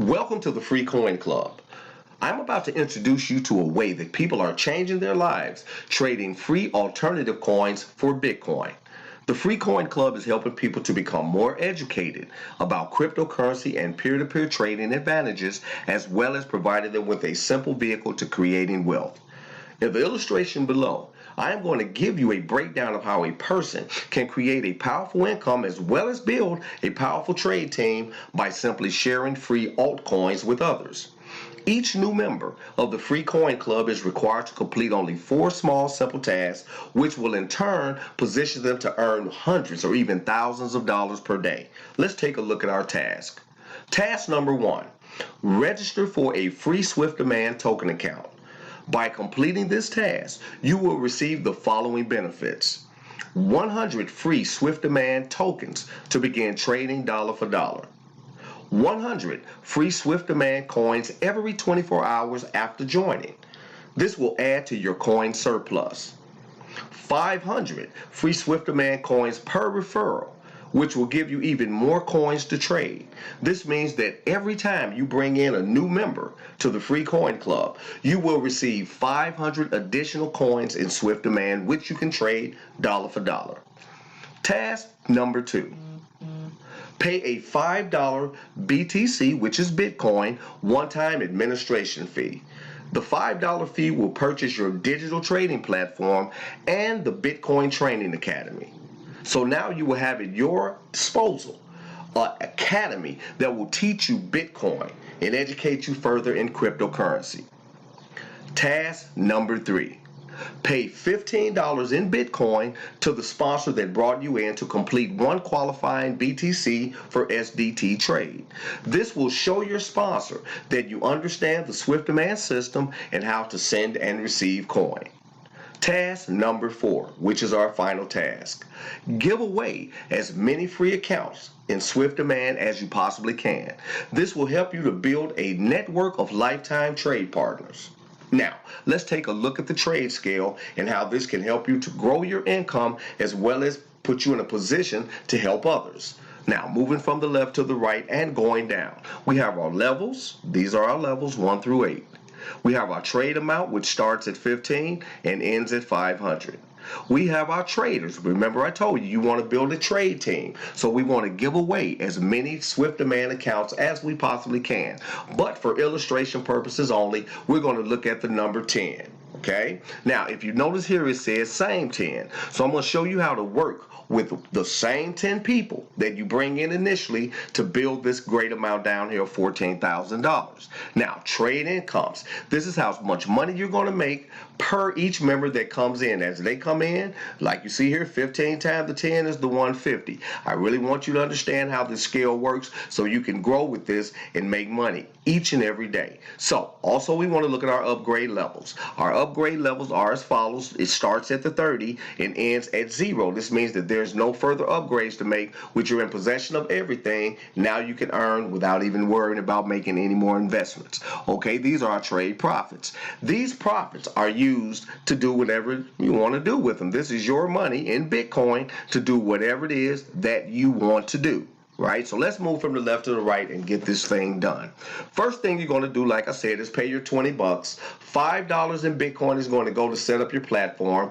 Welcome to the Free Coin Club. I'm about to introduce you to a way that people are changing their lives trading free alternative coins for Bitcoin. The Free Coin Club is helping people to become more educated about cryptocurrency and peer-to-peer trading advantages, as well as providing them with a simple vehicle to creating wealth. In the illustration below, I am going to give you a breakdown of how a person can create a powerful income as well as build a powerful trade team by simply sharing free altcoins with others. Each new member of the Free Coin Club is required to complete only 4 small, simple tasks, which will in turn position them to earn hundreds or even thousands of dollars per day. Let's take a look at our task. Task number 1, register for a free Swift Demand token account. By completing this task, you will receive the following benefits: 100 free Swift Demand tokens to begin trading dollar for dollar, 100 free Swift Demand coins every 24 hours after joining. This will add to your coin surplus. 500 free Swift Demand coins per referral, which will give you even more coins to trade. This means that every time you bring in a new member to the Free Coin Club, you will receive 500 additional coins in Swift Demand, which you can trade dollar for dollar. Task number 2. Pay a $5 BTC, which is Bitcoin, one-time administration fee. The $5 fee will purchase your digital trading platform and the Bitcoin Training Academy. So now you will have at your disposal an academy that will teach you Bitcoin and educate you further in cryptocurrency. Task number 3. Pay $15 in Bitcoin to the sponsor that brought you in to complete one qualifying BTC for SDT trade. This will show your sponsor that you understand the Swift Demand system and how to send and receive coin. Task number 4, which is our final task. Give away as many free accounts in Swift Demand as you possibly can. This will help you to build a network of lifetime trade partners. Now, let's take a look at the trade scale and how this can help you to grow your income as well as put you in a position to help others. Now, moving from the left to the right and going down, we have our levels. These are our levels 1 through 8. We have our trade amount, which starts at 15 and ends at 500. We have our traders. Remember, I told you, you want to build a trade team. So we want to give away as many Swift Demand accounts as we possibly can. But for illustration purposes only, we're going to look at the number 10. Okay? Now, if you notice here, it says same 10. So I'm going to show you how to work with the same 10 people that you bring in initially to build this great amount down here of $14,000. Now, trade incomes. This is how much money you're going to make per each member that comes in. As they come in, like you see here, 15 times the 10 is the 150. I really want you to understand how this scale works so you can grow with this and make money each and every day. So, also we want to look at our upgrade levels. Our upgrade levels are as follows. It starts at the 30 and ends at 0. This means that there's no further upgrades to make, which you're in possession of everything. Now you can earn without even worrying about making any more investments. Okay, these are our trade profits. These profits are used to do whatever you want to do with them. This is your money in Bitcoin to do whatever it is that you want to do. Right? So let's move from the left to the right and get this thing done. First thing you're going to do, like I said, is pay your 20 bucks. $5 in Bitcoin is going to go to set up your platform.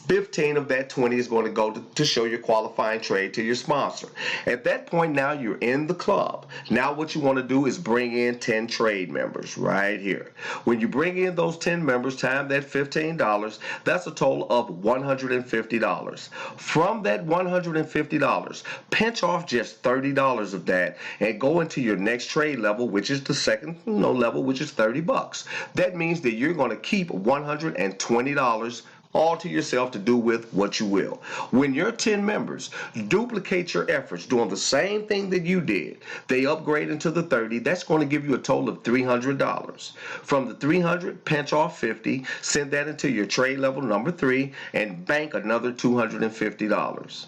15 of that 20 is going to go to show your qualifying trade to your sponsor. At that point, now you're in the club. Now what you want to do is bring in 10 trade members right here. When you bring in those 10 members, time that $15, that's a total of $150. From that $150, pinch off just $30 of that and go into your next trade level, which is the second level, which is 30 bucks. That means that you're going to keep $120 all to yourself to do with what you will. When your 10 members duplicate your efforts doing the same thing that you did, they upgrade into the 30, that's going to give you a total of $300. From the 300, pinch off 50, send that into your trade level number 3, and bank another $250.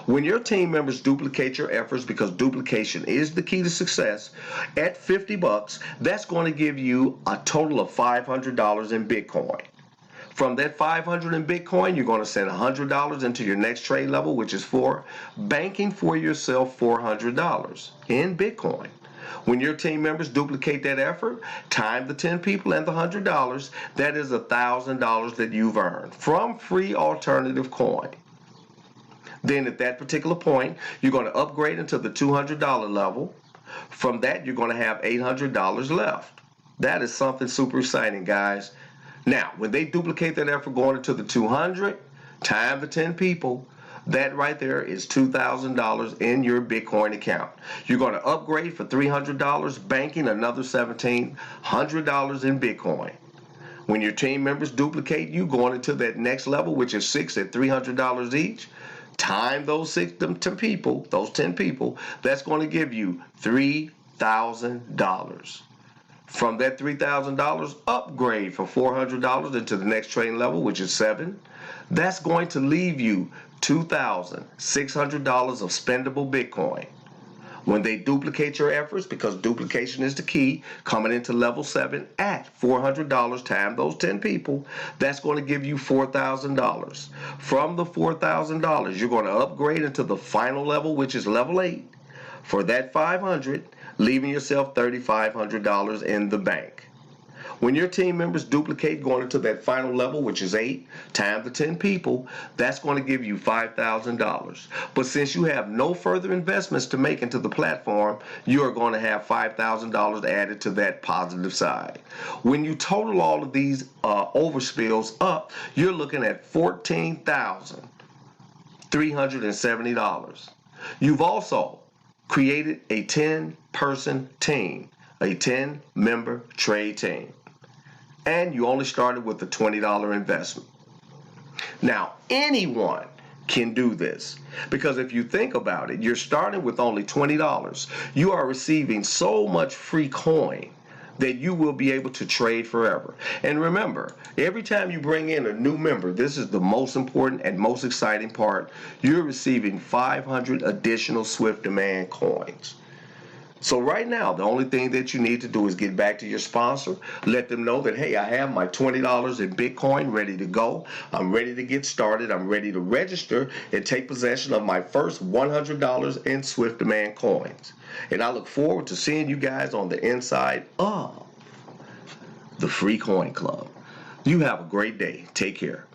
When your team members duplicate your efforts, because duplication is the key to success, at 50 bucks, that's going to give you a total of $500 in Bitcoin. From that 500 in Bitcoin, you're going to send $100 into your next trade level, which is 4, banking for yourself $400 in Bitcoin. When your team members duplicate that effort, time the 10 people and the $100, that is $1,000 that you've earned from free alternative coin. Then at that particular point, you're going to upgrade into the $200 level. From that, you're going to have $800 left. That is something super exciting, guys. Now, when they duplicate that effort going into the 200, time the 10 people, that right there is $2,000 in your Bitcoin account. You're going to upgrade for $300, banking another $1,700 in Bitcoin. When your team members duplicate you going into that next level, which is 6 at $300 each, time those 10 people, that's going to give you $3,000. From that $3,000, upgrade for $400 into the next trading level, which is 7. That's going to leave you $2,600 of spendable Bitcoin. When they duplicate your efforts, because duplication is the key, coming into level 7 at $400 times those 10 people, that's going to give you $4,000. From the $4,000, you're going to upgrade into the final level, which is level 8. For that $500, leaving yourself $3,500 in the bank. When your team members duplicate going into that final level, which is 8 times the 10 people, that's going to give you $5,000. But since you have no further investments to make into the platform, you are going to have $5,000 added to that positive side. When you total all of these overspills up, you're looking at $14,370. You've also created a 10-person team, a 10-member trade team. And you only started with a $20 investment. Now, anyone can do this, because if you think about it, you're starting with only $20. You are receiving so much free coin that you will be able to trade forever. And remember, every time you bring in a new member, this is the most important and most exciting part, you're receiving 500 additional Swift Demand coins. So right now, the only thing that you need to do is get back to your sponsor, let them know that, hey, I have my $20 in Bitcoin ready to go. I'm ready to get started. I'm ready to register and take possession of my first $100 in Swift Demand coins. And I look forward to seeing you guys on the inside of the Free Coin Club. You have a great day. Take care.